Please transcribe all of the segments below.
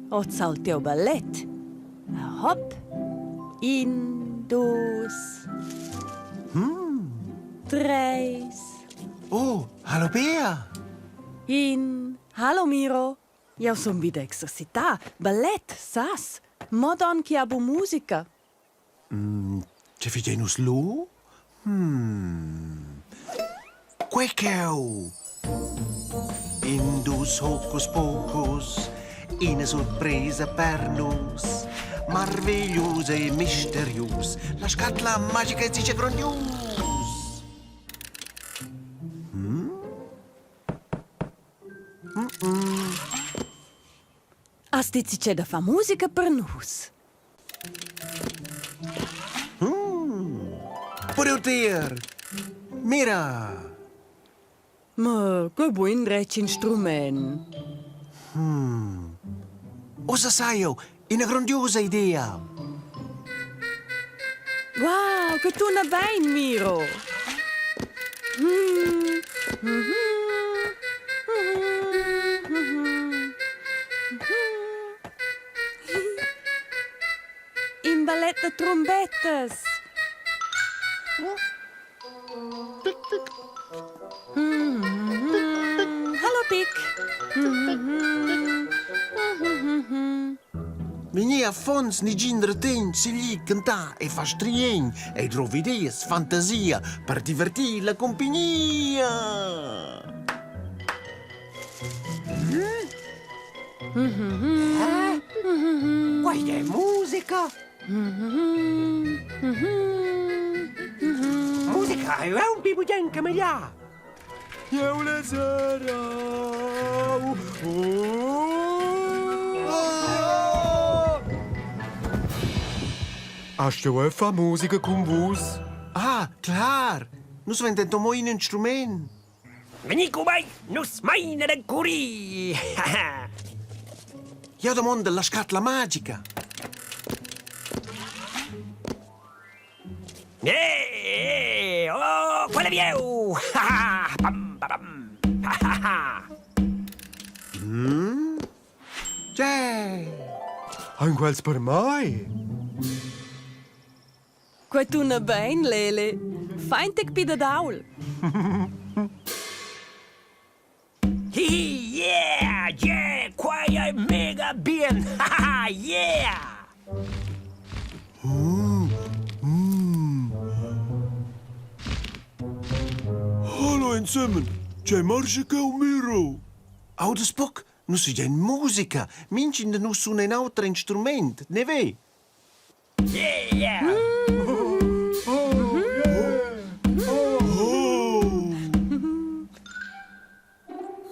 o salteo ballet. Hop, in, dos, treis. Oh, hallo Bea. In, hallo Miro. Eu som wieder exercitar. Ballet, sas. Modern che abo musica. Ce figenus lu? Queceu. Indus hocus pocus, una sorpresa per nos. Maravilhoso e misterius, la scatola magica e zice grandius. Asti c'è da fa musica per nus. RTR, mira. Ma che buon rec instrument. Osa saio, una grandiosa idea. Wow, che tu ne bain, Miro. In ballet de trombetas. Hallo, Pic. Veni a fons ni gindretin, si gli canta e fa strien e trovi ideas, fantasia per divertir la compagnia. Questa è musica. Musica è un pibugen che me l'ha. Eu le sarau. Hast du etwa Musiker com vos? Ah, klar. Nus vendem mo un instrument. Veni cu mai, nus maina de curi. Io domando la scatola magica. Oh, quella vieu. Pam, pam, C'è. Ein quels per mai? Que tu ne bain, Lele. Feintig bi de daul. Yeah, yeah, qua è mega bien. Yeah. Hallo insieme. C'è Gat Miro. Oude spok, nus figen musica. Minci de nus un altro instrument, ne ve? Yeah.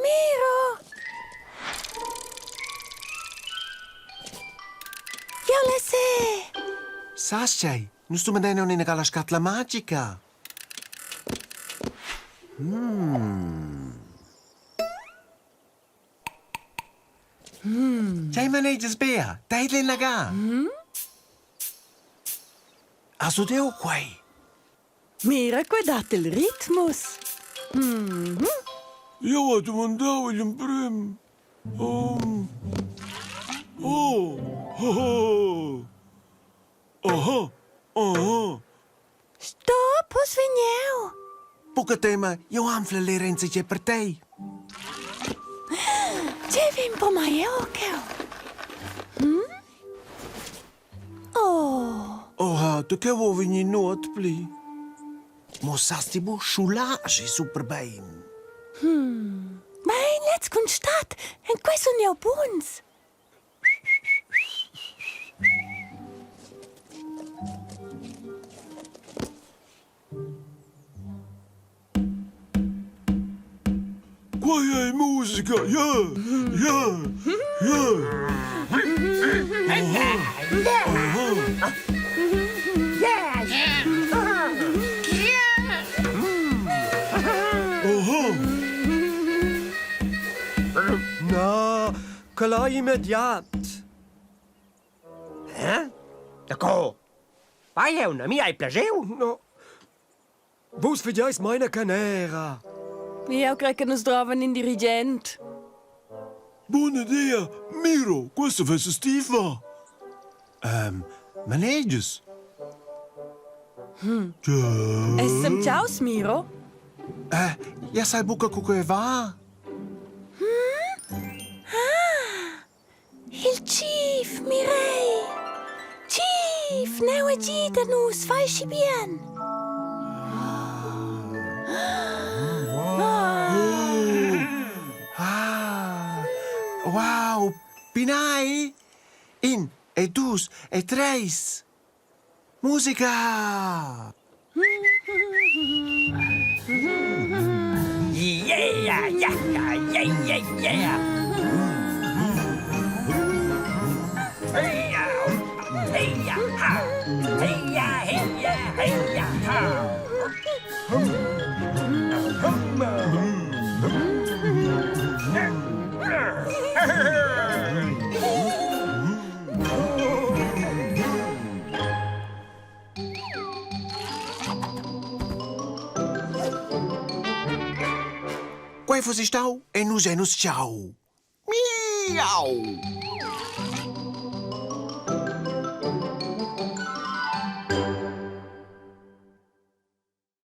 Miro! Io le sé! Sascei, nus tu medeno in la scatola magica. C'hai maneggias Bea, dai le naga. Asudeu quai. Mira, que dat il ritmus. Io ho domandato il prim. Stop, hos vinieu. Poca tema, io anfle le renze c'è per te. Ce vim po mai occhio. Oh, Tu che vuoi venire nuot pli? Mo sastibo schulage super bein. mein, let's kun stat. En questo ne buns. Quai è musica, yeah. Na, quella immediat. D'accordo. Vai è una mia e piaceu? No. Vos fideis meine canera. Eu cred că nu-ți droven in dirigent. Buona idea, Miro, questo verso Steve. Maneges. Essem ciaus, Miro? Ja sai buca cuque va. Il chief, Mirei! Chief, neu agid nus, fai bien! Wow, pinai. In, e dus, e treis. Musica. Yeah, yeah, yeah, yeah, yeah. Hey ya, ha. Hey ya, ha. Quai fosse stau e nus ciao. Miau.